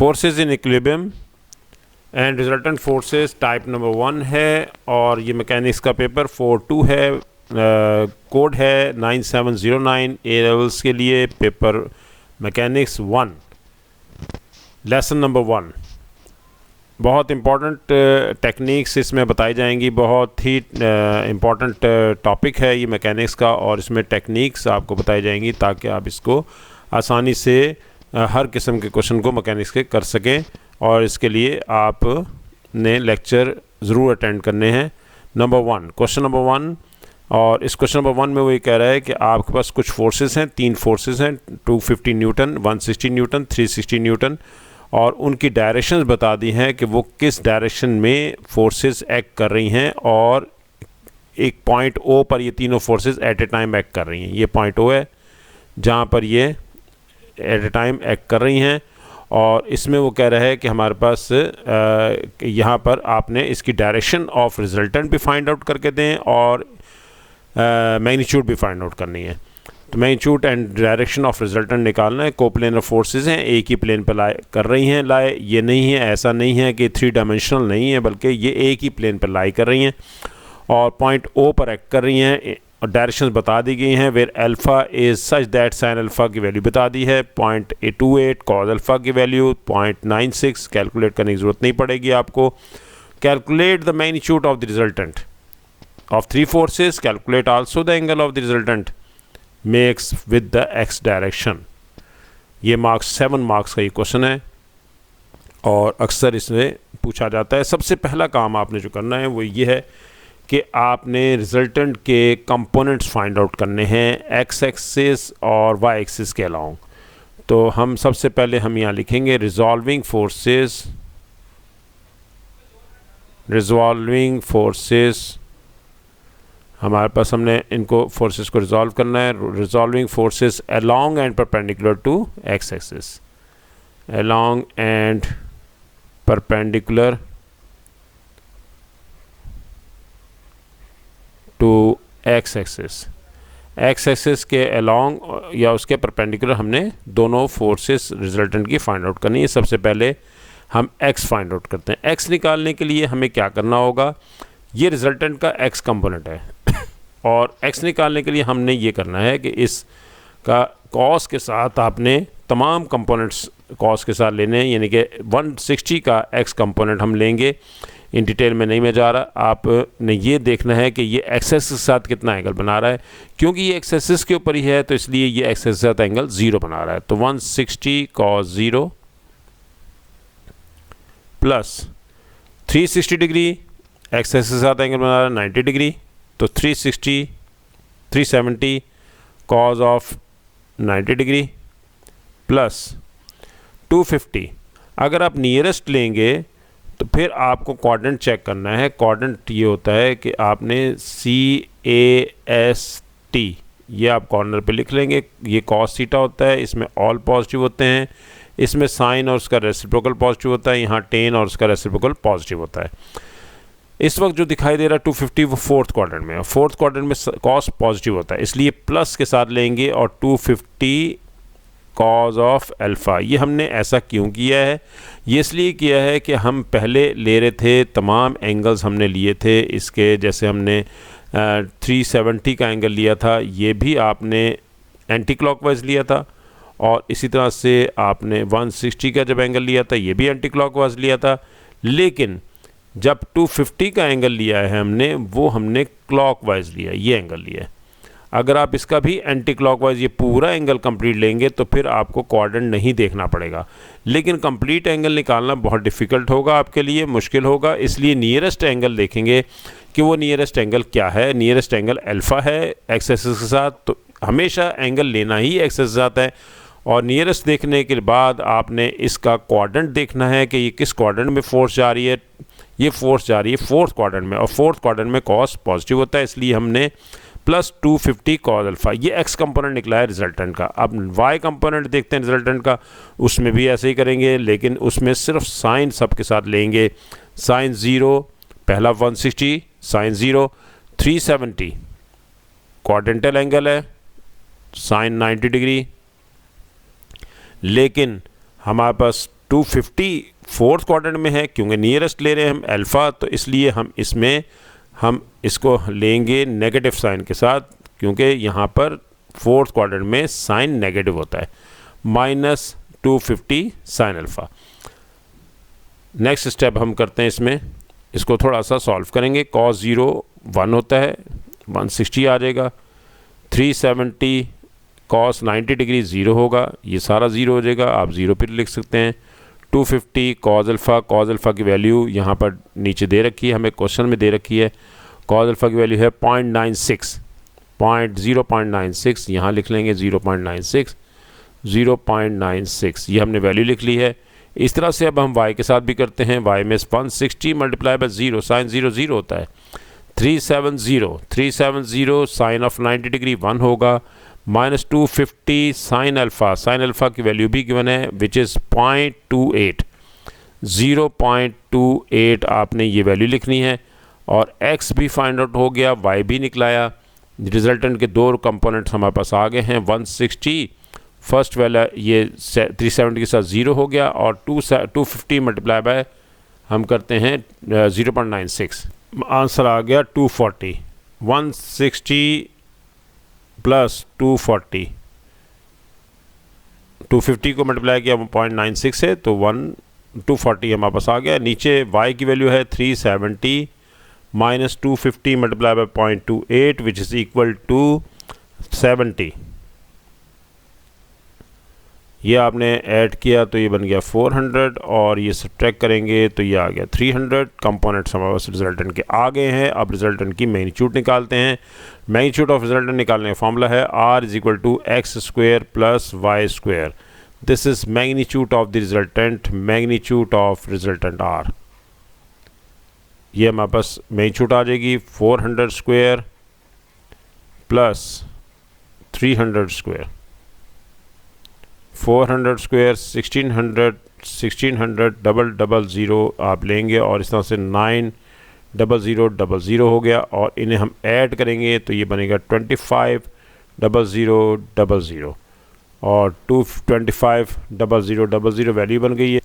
Forces in equilibrium and resultant forces type number 1 है, और ये मैकेनिक्स का पेपर 4-2 है। कोड है 9709 ए लेवल्स के लिए, पेपर मैकेनिक्स 1, लेसन नंबर 1। बहुत इम्पॉर्टेंट टेक्निक्स इसमें बताई जाएंगी, बहुत ही इम्पॉर्टेंट टॉपिक है ये मैकेनिक्स का, और इसमें टेक्निक्स आपको बताई जाएंगी ताकि आप इसको आसानी से हर किस्म के क्वेश्चन को मैकेनिक्स के कर सकें, और इसके लिए आपने लेक्चर ज़रूर अटेंड करने हैं। नंबर 1, क्वेश्चन नंबर 1, और इस क्वेश्चन नंबर 1 में वो ये कह रहा है कि आपके पास कुछ फोर्सेस हैं, 3 फोर्सेस हैं, 250 न्यूटन, 160 न्यूटन, 360 न्यूटन, और उनकी डायरेक्शंस बता दी हैं कि वो किस डायरेक्शन में फोर्सेस एक्ट कर रही हैं, और एक पॉइंट ओ पर ये तीनों फोर्सेस एट ए टाइम एक्ट कर रही हैं। ये पॉइंट ओ है जहाँ पर ये एट ए टाइम एक्ट कर रही हैं, और इसमें वो कह रहा है कि हमारे पास यहाँ पर आपने इसकी डायरेक्शन ऑफ रिजल्टेंट भी फाइंड आउट करके दें, और मैग्नीट्यूड भी फाइंड आउट करनी है। तो magnitude and direction of resultant निकालना है। कोप्लेनर फोर्सेस हैं, एक ही प्लेन पर लाई कर रही हैं, ये नहीं है, ऐसा नहीं है कि 3 डायमेंशनल नहीं है, बल्कि ये एक ही प्लेन पर लाई कर रही हैं और पॉइंट ओ पर एक्ट कर रही हैं, और डायरेक्शंस बता दी गई हैं। Where alpha is such that sine alpha की वैल्यू बता दी है, 0.28 कॉज अल्फ़ा की वैल्यू 0.96, कैलकुलेट करने की ज़रूरत नहीं पड़ेगी आपको। Calculate the magnitude of the resultant of 3 forces, calculate also the angle of the resultant makes with the x direction। ये मार्क्स 7 मार्क्स का ये क्वेश्चन है, और अक्सर इसमें पूछा जाता है। सबसे पहला काम आपने जो करना है वो ये है कि आपने रिजल्टेंट के कंपोनेंट्स फाइंड आउट करने हैं एक्स एक्सिस और वाई एक्सिस के अलाउंग। तो हम सबसे पहले हम यहाँ लिखेंगे रिजॉल्विंग फोर्सेस, हमारे पास हमने इनको फोर्सेस को रिजॉल्व करना है। Resolving forces along and perpendicular to X axis, along and perpendicular to X axis. X axis के अलोंग या उसके परपेंडिकुलर हमने दोनों फोर्सेस रिजल्टेंट की फाइंड आउट करनी है। सबसे पहले हम एक्स फाइंड आउट करते हैं। एक्स निकालने के लिए हमें क्या करना होगा, ये रिजल्टेंट का एक्स कंपोनेंट है, और x निकालने के लिए हमने ये करना है कि इसका कॉस के साथ आपने तमाम कंपोनेंट्स कॉस के साथ लेने हैं, यानी कि 160 का x कंपोनेंट हम लेंगे। इन डिटेल में नहीं मैं जा रहा, आपने ये देखना है कि ये एक्स एक्सिस के साथ कितना एंगल बना रहा है। क्योंकि ये एक्स एक्सिस के ऊपर ही है तो इसलिए ये एक्स एक्सिस के साथ एंगल 0 बना रहा है। तो 160 cos 0 plus 360 degree, x axis के साथ एंगल बना रहा है 90 डिग्री, तो 370 cos ऑफ 90 डिग्री प्लस 250। अगर आप नियरेस्ट लेंगे तो फिर आपको क्वाड्रेंट चेक करना है। क्वाड्रेंट ये होता है कि आपने CAST ये आप कॉर्नर पे लिख लेंगे। ये cos थीटा होता है, इसमें ऑल पॉजिटिव होते हैं, इसमें साइन और उसका रेसिप्रोकल पॉजिटिव होता है, यहाँ टेन और उसका रेसिप्रोकल पॉजिटिव होता है। इस वक्त जो दिखाई दे रहा है 250 वो फोर्थ क्वाड्रेंट में है। फोर्थ क्वाड्रेंट में कॉस पॉजिटिव होता है, इसलिए प्लस के साथ लेंगे, और 250 कॉज ऑफ अल्फ़ा। ये हमने ऐसा क्यों किया है, ये इसलिए किया है कि हम पहले ले रहे थे तमाम एंगल्स हमने लिए थे इसके, जैसे हमने 370 का एंगल लिया था, ये भी आपने एंटी क्लॉकवाइज लिया था, और इसी तरह से आपने 160 का जब एंगल लिया था ये भी एंटी क्लॉकवाइज लिया था। लेकिन जब 250 का एंगल लिया है हमने, वो हमने क्लॉकवाइज लिया, ये एंगल लिया है। अगर आप इसका भी एंटी क्लॉकवाइज ये पूरा एंगल कंप्लीट लेंगे तो फिर आपको क्वाड्रेंट नहीं देखना पड़ेगा, लेकिन कंप्लीट एंगल निकालना बहुत डिफ़िकल्ट होगा आपके लिए, मुश्किल होगा। इसलिए नियरेस्ट एंगल देखेंगे कि वो नियरेस्ट एंगल क्या है। नियरेस्ट एंगल अल्फ़ा है एक्स एक्सिस के साथ, तो हमेशा एंगल लेना ही एक्स एक्सिस के साथ है। और नियरेस्ट देखने के बाद आपने इसका क्वाड्रेंट देखना है कि ये किस क्वाड्रेंट में फोर्स जा रही है। ये फोर्स जा रही है फोर्थ क्वाड्रेंट में, और फोर्थ क्वाड्रेंट में कॉस पॉजिटिव होता है, इसलिए हमने प्लस 250 कॉस अल्फ़ा, ये एक्स कंपोनेंट निकला है रिजल्टेंट का। अब वाई कंपोनेंट देखते हैं रिजल्टेंट का, उसमें भी ऐसे ही करेंगे, लेकिन उसमें सिर्फ साइन सब के साथ लेंगे। साइन 0 पहला 160, साइन 0 370 क्वाड्रेंटल एंगल है, साइन 90 डिग्री, लेकिन हमारे पास 250 फोर्थ क्वाड्रेंट में है, क्योंकि नियरेस्ट ले रहे हैं हम अल्फ़ा, तो इसलिए हम इसको लेंगे नेगेटिव साइन के साथ, क्योंकि यहाँ पर फोर्थ क्वाड्रेंट में साइन नेगेटिव होता है, -250 साइन अल्फ़ा। नेक्स्ट स्टेप हम करते हैं, इसको थोड़ा सा सॉल्व करेंगे। cos 0 1 होता है, 160 आ जाएगा। 370 cos 90 डिग्री 0 होगा, ये सारा 0 हो जाएगा, आप 0 फिर लिख सकते हैं। 250 cos अल्फ़ा की वैल्यू यहाँ पर नीचे दे रखी है, हमें क्वेश्चन में दे रखी है। cos अल्फ़ा की वैल्यू है 0.96, यहाँ लिख लेंगे 0.96, ये हमने वैल्यू लिख ली है। इस तरह से अब हम y के साथ भी करते हैं। y में 160 मल्टीप्लाई बाय 0, साइन 0 0 होता है। 370 साइन ऑफ 90 डिग्री 1 होगा, -250 साइन अल्फ़ा की वैल्यू भी गिवन है, विच इज़ 0.28 आपने ये वैल्यू लिखनी है। और x भी फाइंड आउट हो गया, y भी निकलाया। रिजल्टेंट के दो कंपोनेंट्स हमारे पास आ गए हैं। 160 फर्स्ट वैल्यू ये 370 के साथ 0 हो गया, और 250 मल्टीप्लाई बाय हम करते हैं 0.96, आंसर आ गया 240। 160 प्लस 240, 250 को मल्टीप्लाई किया 0.96 से, तो 240 हमारे पास आ गया। नीचे y की वैल्यू है 370 minus 250 multiply by 0.28 which is equal to 70। ये आपने ऐड किया तो ये बन गया 400, और ये सब्ट्रैक्ट करेंगे तो ये आ गया 300। कंपोनेंट्स हमारे पास रिजल्टेंट के आ गए हैं। अब रिजल्टेंट की मैग्नीट्यूड निकालते हैं। मैग्नीट्यूड ऑफ रिजल्टेंट निकालने का फॉर्मूला है r is equal to x square plus y square. This is magnitude of the resultant, magnitude of resultant r। ये हमारे पास मैग्नीट्यूड आ जाएगी 400 square plus 300 square. 400 square 1600 double zero आप लेंगे, और इस तरह से 90000 हो गया, और इन्हें हम ऐड करेंगे तो ये बनेगा 250000 और 2250000 वैल्यू बन गई है।